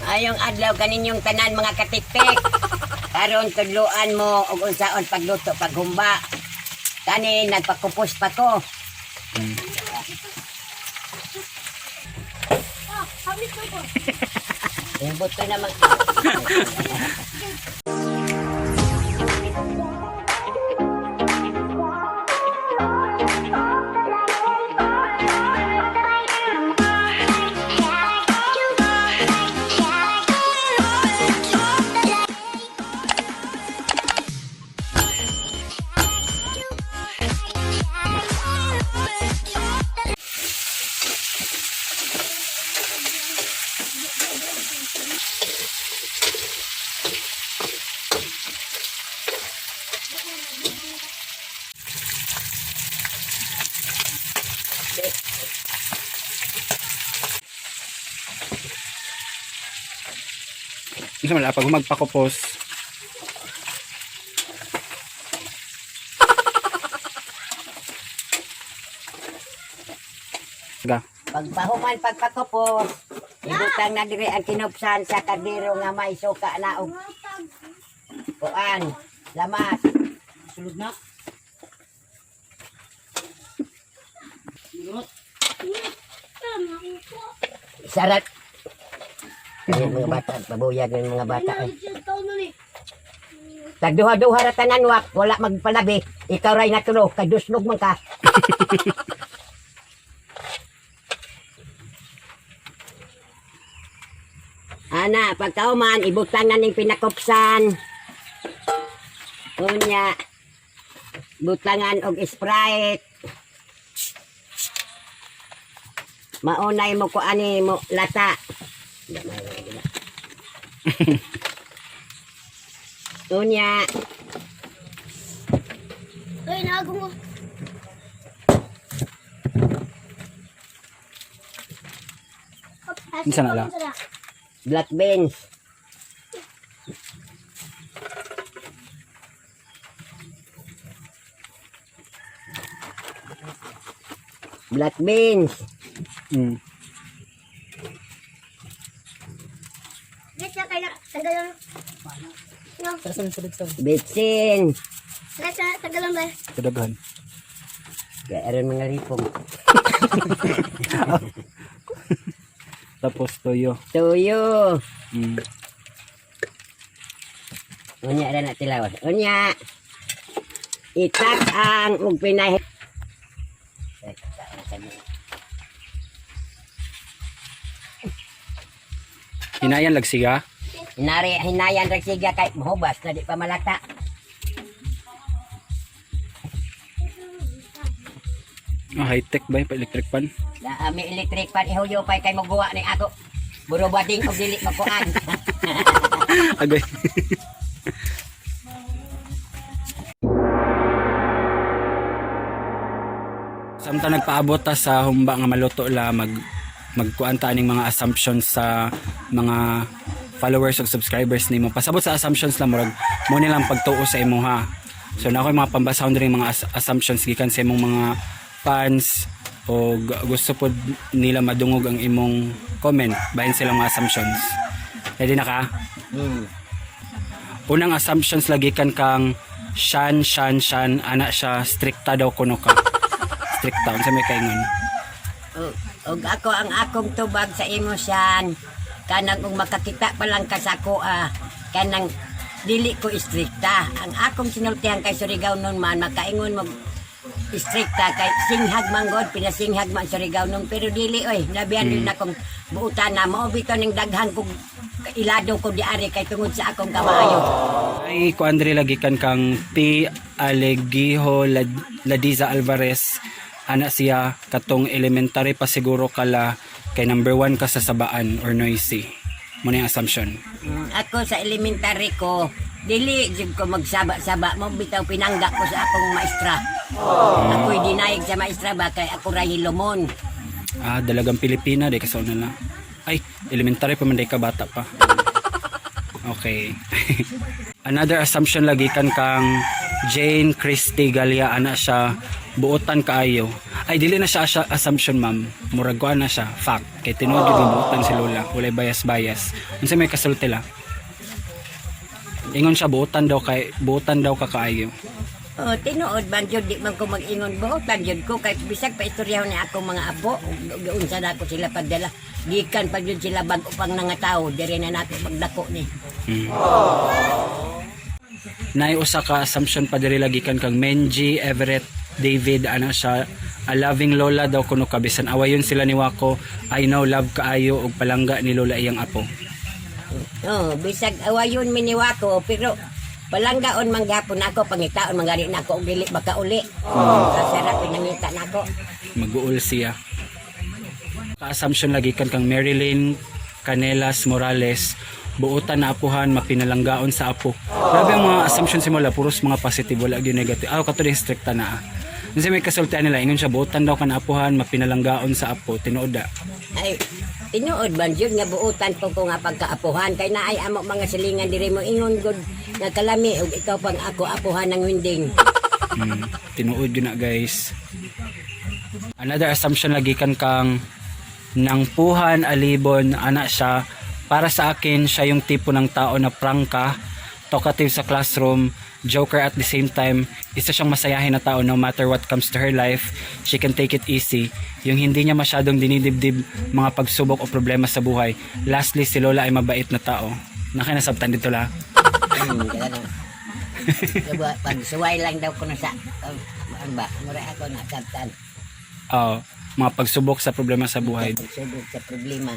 Ayong adlaw kaninyong tanan mga katiktik. Karon tudloan mo og unsaon pagluto paghumba. Kani nagpakupos pa ko. Imbot ko naman. Isa man pag magpakupos. Ga. Pagpahuman pagpakupos. Ibutang na diri ang kinupsan sa kardero nga may suka na og kuan, lamas. Sulod na. Sarat. Yung mga bata, babuyag ng mga bata. Tagduha-duha ra tanan wak, wala magpalabi. Ikaw ray natulo, kaduslog man ka. Ana, pagkauman, ibutang na ning pinakupsan. Unya, butangan og Sprite. Maunay mo ko ani mo lata. Unya. Ay, nago mo. Isa na lang. Black beans. Black beans. Let's na kayo na. Tanggalon. No. Bitsin. Let's na. Tanggalon ba? Kadaghan. Kaya aron mga ripong. Tapos toyo. Tuyo. Mm. Unya ra na tilawas. Unya. Itak ang ug pinay. Hinayan lagsiga. Hinayan ra siga kay mahubas na di pa malata. High-tech ba yung pa-electric pan? May electric pan ihuyo pa kay moguwa ni ako. Buro bading og dili magkuan. Agay. Samtang nagpaabot ta sa humba nga maluto la magkuan ta ning mga assumptions sa mga followers ug subscribers nimo. Pasabot sa assumptions lang murag mo nilang pagtuo sa imo ha. So na ako mga pambasahon diri mga assumptions gikan sa imong mga fans o gusto po nila madungog ang imong comment bahin silang mga assumptions. Ready na ka? Unang assumptions lagi kang shan ana siya stricta daw kuno ka. Stricta unsa may kaingon? Og ako ang akong tubag sa imo siyan kanang kung makakita pa lang ka sa ako kanang dili ko istrikta. Ang akong sinultihan kay Surigao nun man makaingon mo istrikta kay singhag manggod pinasinghag man Surigao nun pero dili oy labihan din akong buutan na mao bitaw ning daghan kog ilado ko diari kay tungod sa akong kamaayo. Ay kuandre lagi kang P. Alegiho Ladiza Alvarez ana siya katong elementary pa siguro kala kay number 1 ka sa sabaan or noisy. Muna yung assumption. Ako sa elementary ko dili jud ko magsaba-saba mo bitaw pinangga ko sa akong maestra. Ako'y dinayeg sa maestra ba kay ako ra hilomon. Dalagang Pilipina day kasauna na. Ay, elementary pa man day ka bata pa. Okay. Another assumption lagi kang Jane Christy Galia ana siya buotan kaayo. Ay dili na siya assumption ma'am. Murag kuan na siya fact. Kay tinuod gyud nga buotan si lola, walay bias. Unsa may kasulti la? Ingon siya buotan daw ka kaayo. Oh, tinuod man jud di man ko mag-ingon buotan jud ko kay bisag pa istoryahon ni akong mga apo unsa na ako sila pagdala gikan pa jud sila bag upang nangatawo diri na nato pagdako ni. Nay usa ka assumption pa diri lagi kan kang Menji, Everett, David ana siya a loving lola daw kuno kabisan awayon sila ni Wako. I know love kaayo og palangga ni lola iyang apo. Oh, bisag awayon miniwa ko pero palanggaon man gyapon ako pangitaon mangari nako og dili makauli. Kasarap pinangita nako. Mag-uul siya. Ka-assumption lagi kan kang Marilyn Canelas Morales buotan na apuhan mapinalanggaon sa apo. Grabe ang mga assumption simula puros mga positive wala gyud negative. Kato din stricta na. Unsa may kasultian nila ingon siya buotan daw kan apuhan mapinalanggaon sa apo tinuod. Ay tinuod man jud nga buutan ko nga pagkaapuhan kay naay amo mga silingan diri mo ingon gud nga kalami ug ikaw pang ako apuhan ng winding. Tinuod yun na guys. Another assumption lagi kan kang nangpuhan alibon ana siya. Para sa akin siya yung tipo ng tao na prangka, talkative sa classroom, joker at the same time. Isa siyang masayahin na tao no matter what comes to her life. She can take it easy. Yung hindi niya masyadong dinidibdib mga pagsubok o problema sa buhay. Lastly, si Lola ay mabait na tao. Nakinasabtan dito la. Pag suway lang daw ko na sa ano ba? Mura ako nasabtan. Mga pagsubok sa problema sa buhay. Pagsubok sa problema.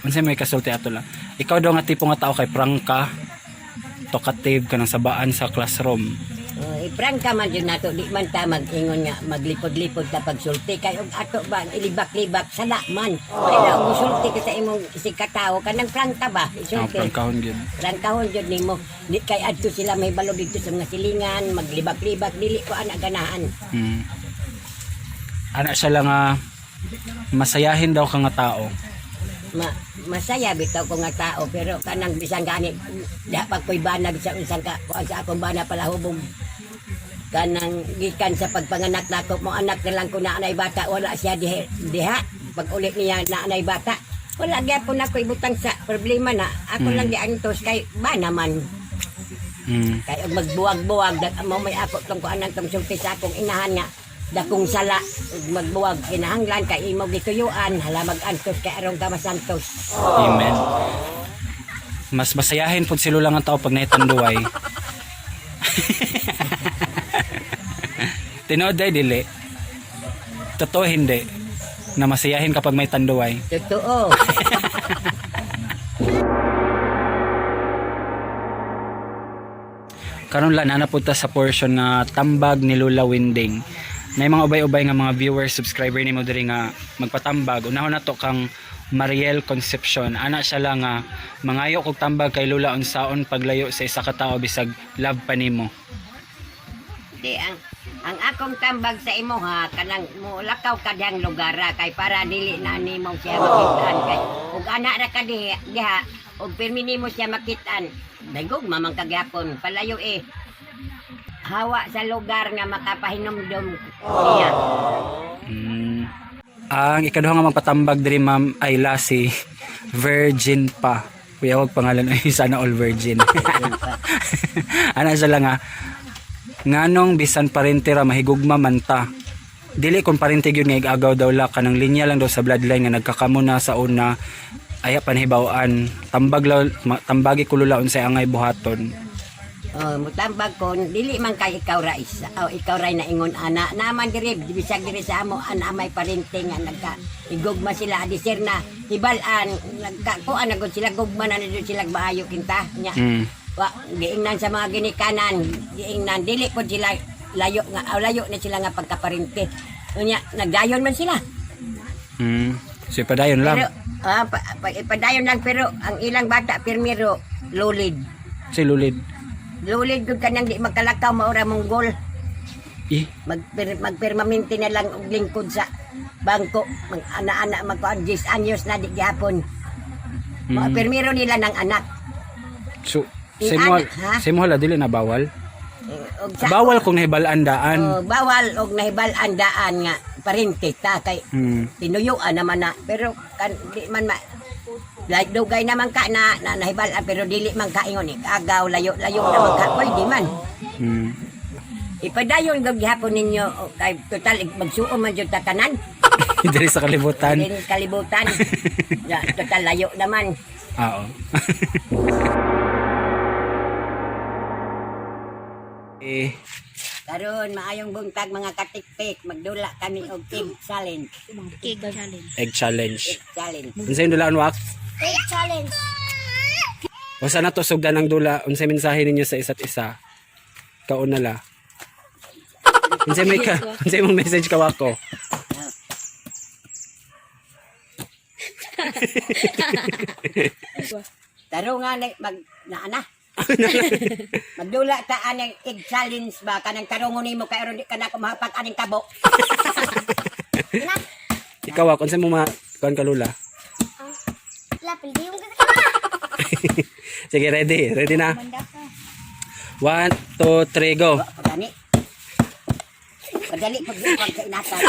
Unsay may kasulti ato la. Ikaw daw nga tipo nga tao kay prangka, talkative ka ng sabaan sa classroom. Iprangka man dyan nato, di man ta mag-ingon nga, maglipod-lipod ta pagsulti. Kaya ato ba, ilibak-libak, sala man. Kaya ang musulti ka sa imong sikataw, kanang prangka ba? Isulti. Prangkahon yun. Prangkahon dyan ni mo. Di kay adto sila may balo dito sa mga silingan, maglibak-libak, dili ko anak ganahan. Anak siya lang masayahin daw ka nga tao. Masaya bitaw ko nga tao pero kanang bisang gani dapat ko'y banag sa unsang ka sa akong bana pala hubog kanang gikan sa pagpanganak nako mo anak na lang ko na anay bata wala siya diha pag ulit niya na anay bata wala gyapon ako ibutang sa problema na ako lang giantos kay bana man. Kay og magbuwag-buwag mo may ako tong ko anang tong sulti sa akong inahan nga dakong sala magbuwag kinahanglan kay imo gituyuan hala mag-antos kay arong ka masantos. Amen. Mas masayahin pud si Lola nga tao pag naitanduay. Tinood day dili. Totoo hindi na masayahin kapag may tanduay. Totoo. Karon lang nanapunta sa portion na tambag ni Lola Winding. May mga ubay-ubay nga mga viewers, subscriber ni mo diri nga magpatambag. Unahon nato kang Mariel Concepcion. Ana siya lang nga mangayo kog tambag kay Lola unsaon paglayo sa isa ka tawo bisag love pa nimo. Di ang akong tambag sa imo ha kanang mulakaw ka diyang lugar kay para dili na nimo siya makitaan kay ug ana ra ka diha ug pirmi nimo siya makitaan. Dagog mamang kagyapon palayo hawa sa lugar nga makapahinomdom niya. Ang ikaduha nga magpatambag diri ma'am ay lasi virgin pa. Kuya wag pangalan ay sana all virgin. Ana siya lang nganong bisan parente ra mahigugma man ta. Dili kon parente gyud nga igagaw daw la kanang linya lang daw sa bloodline nga nagkakamo na sa una aya panhibawaan tambagi ko Lola unsay angay buhaton. Mutambag ko dili man kay ikaw ra isa ikaw ra na ingon ana naman diri bisag diri sa amo ana may parente nga nagka igugma sila adisir na hibalan nagkakuan nagud sila gugma na dito sila maayo kinta nya wa giingnan sa mga ginikanan giingnan dili pod sila layo na sila nga pagkaparente nya nagdayon man sila so padayon lang pero padayon lang pero ang ilang bata pirmiro lulid si lulid gud kanang di magkalakaw maura mong gol. Magpermanente na lang og lingkod sa bangko mag ana-ana magkuan 10 anyos na di gihapon. Permiro nila ng anak. So, sa mo dili na bawal? Og sa Bawal kung nahibalaan daan. bawal og nahibal-an daan nga parinti ta kay Hmm. tinuyuan naman na pero kan di man like dugay naman ka na nahibal-an pero dili man ka ingon agaw layo naman ka pwede man. Hmm. Ipadayon gab gihapon ninyo kay total magsuo man jud ta tanan. Diri sa kalibutan. Din kalibutan. Ya, total layo naman. Oo. eh, Karon maayong buntag mga katikpik magdula kami og egg challenge. Cake challenge. egg challenge. Egg challenge. Unsay dulaan wax? Cake challenge. Basta na to sugdan ng dula, unsay mensahe ninyo sa isa't isa? Kauna la. Unsay mong message ka wako? Taro nga mag naana. Magdula ta anang egg challenge ba kanang tarungon nimo kay aron di ka na kumahapak aning kabo. Ikaw wako, unsay mo kuan ka lula? Lapil di yung kasama. Sige, ready. Ready na. 1, 2, 3, go. Pagani. Pagdali pag sa inatan.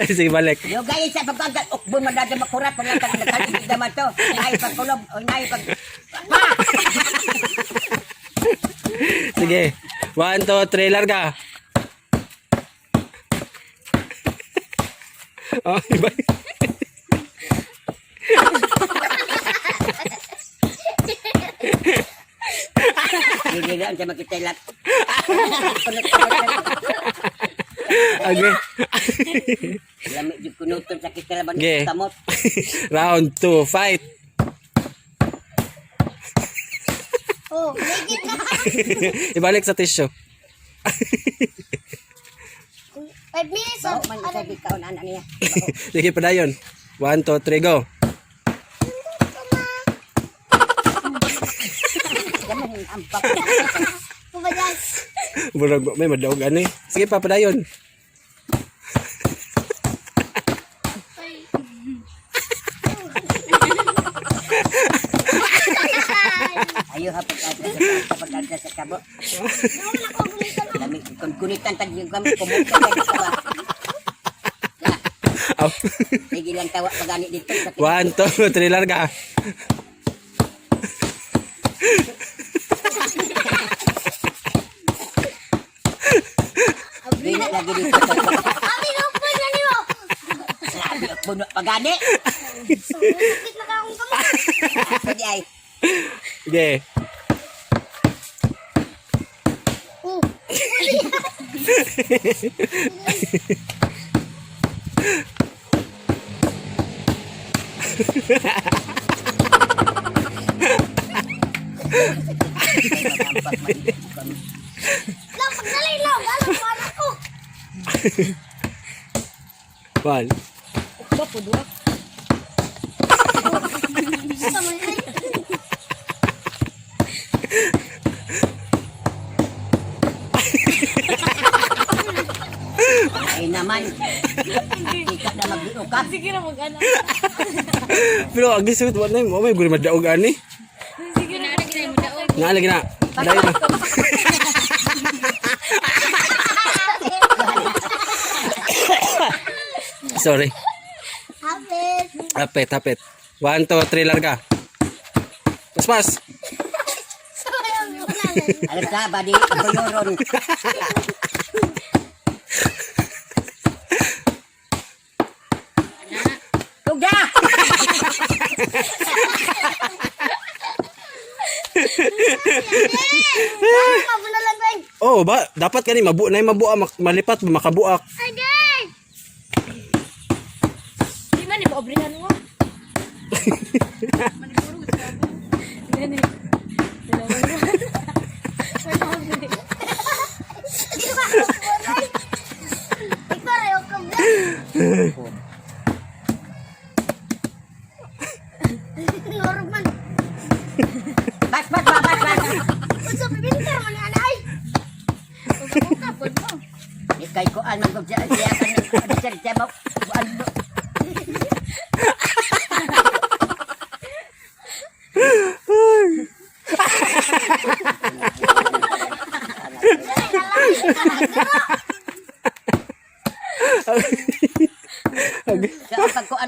Sige, balik. Yo guys sa pagkagat ukbon madada makurat pala kag nagkalibig naman to. Nay pagkulob o nay pag Sige. 1, 2, 3, larga. Oh, iba. Hindi na sa makitilat. Okay. Lamig jud kunuton sa kitilaban Okay. kamot. Round 2, fight. Oh, legit na. Ibalik sa tissue. 5 minutes. Bao man sa bikaw na niya. Sige, padayon. 1, 2, 3, go. Gaman ampak. Pumadas. Burag may madaog ani. Sige pa, padayon. Ayo hapag ada sa kabo. Lamig kun kunitan tag yung kami kumutan sa ba. Aw. Sige lang tawa pagani dito. 1, 2, 3, larga. Dili lagi dito. Abi, lupon na niyo. Sabi ko puno pagani. Legit na ka akong kamot. Pwede ay. Sige. Oh. Lang, pagdalay lang. Alam ko, alam ko. 1. Sama yan. Ay naman. Ika na mag-iukap. Sige na mag-anak. Pero agi sweet what name? May guri madaog ani. Sige na ginay mo daog. Nga lagi na. Padayon na. Sorry. Habit. Tapet, tapet. 1, 2, 3, larga. Pas. Sama yan. Wala. Alam ka ba di kabuyoron. Tugda! Mabo na lang, Beng. Oh, ba dapat kani mabu na mabu malipat makabuak. Agay! Di man ipa-obrihan mo. Gani. Dalawa na. Ikaw, ka, Beng. Norman. Bas! Unsa pibinter man ni anay? Kapod mo. Ikay ko an mag-siya kan bisa mo.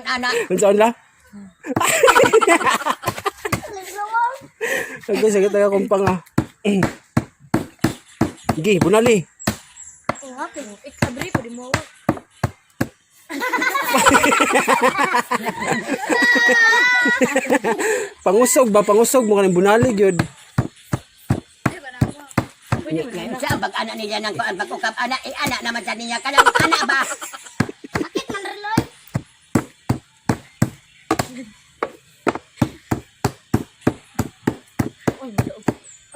anak. Unsaon la? Sige, sige tayo kumpang ah. Gi, bunali. Ikabri po di mo. Pangusog mo kaning bunali gyud. Sa bag anak niya nang kuan pagkukap anak anak naman sa niya kanang anak ba? Sakit man reloy.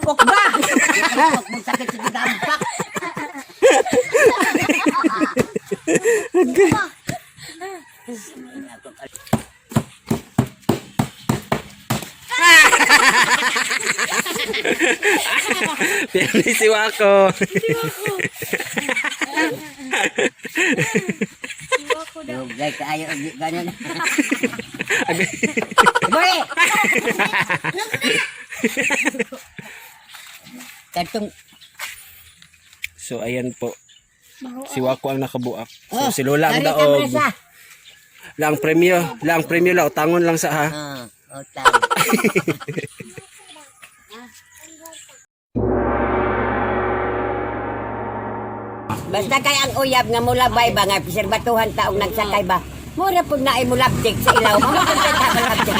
Kok ba? Kok mo sakit sa dampak. Pinili si Wako. Dugay kaayo og di ganun. Boy. Katong So ayan po. Si Wako ang nakabuak. So Oh, si Lola ang dari ka daog. presa. Lang premyo la utangon lang sa ha. Utang. Basta kay ang uyab nga mulabay ba nga preserbatuhan taong nagsakay ba. Mura pud na ay mulabdik sa ilaw. Mama pud sa mulabdik.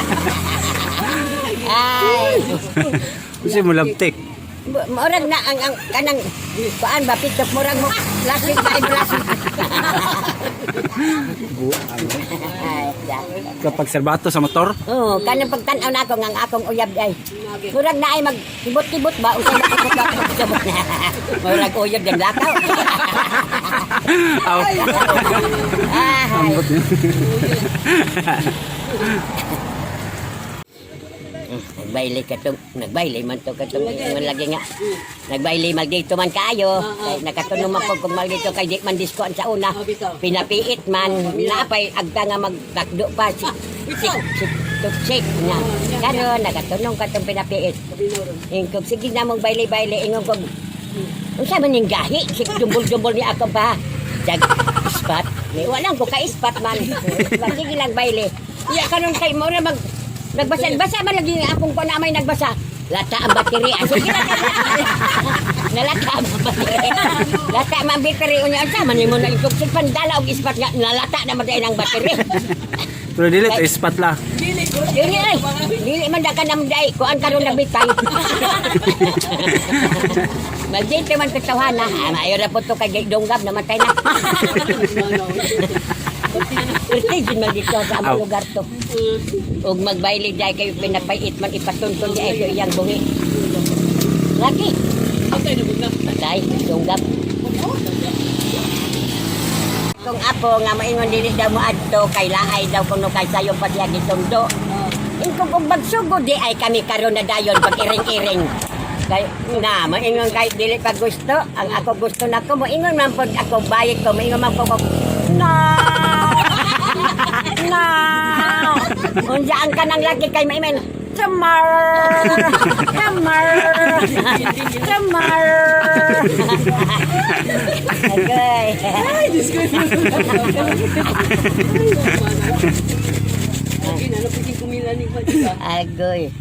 Ay. Kasi mo labtik. Murag na ang kanang kuan ba pitok murag mo lasik ba ay lasik. Ay, Kapag serbato sa motor. oh, kanang pagtan-aw na ako nga akong uyab ay. Murag na ay maghibot-hibot ba usa na ako sabot na. Murag uyab din lakaw. Aw. Ay. Nagbaili man to katong lagi nga. Nagbaili mag dito man kayo. Kay nakatuno man po kung mag dito kay di man diskoan sa una. Pinapiit man napay agta nga magtakdo pa si tuksik nga. Karon nakatunong katong pinapiit. Ingkog sige na mong baili-baili ingog kog. Unsa man ning gahi? Si dumbol-dumbol ni ako ba? Jag ispat. Wala ko ka ispat man. Sige lang baili. Iya karon kay mo mag nagbasa man lagi akong ko na may nagbasa. Lata ang bateri. Sige na. Nalata ang bateri. Lata ang bateri. Unya sa man mo na itog sig pandala og ispat nga nalata na man ang bateri. Pero dili to ispat la. Dili ay. Dili man da ka namday ko ang karon nabitay. Magdito man katawana. Mayo ra po to kay donggab namatay na. Urtigin man dito sa among lugar to. Ug magbayli day kayo pinapait man ipatuntun di ay iyang bungi. Lagi. Patay, donggab. Kung apo nga maingon dili daw mo adto kay laay daw kuno kay sayo pa diya gitundo. Ingkog og bagsugod di ay kami karon na dayon pag iring-iring. Kay na maingon kay dili pa gusto, ang ako gusto nako moingon man pod ako bayad ko moingon man ko na. Na. Unsa ang kanang laki kay maimen? Tamar. Okay. Ay, disco. Agoy.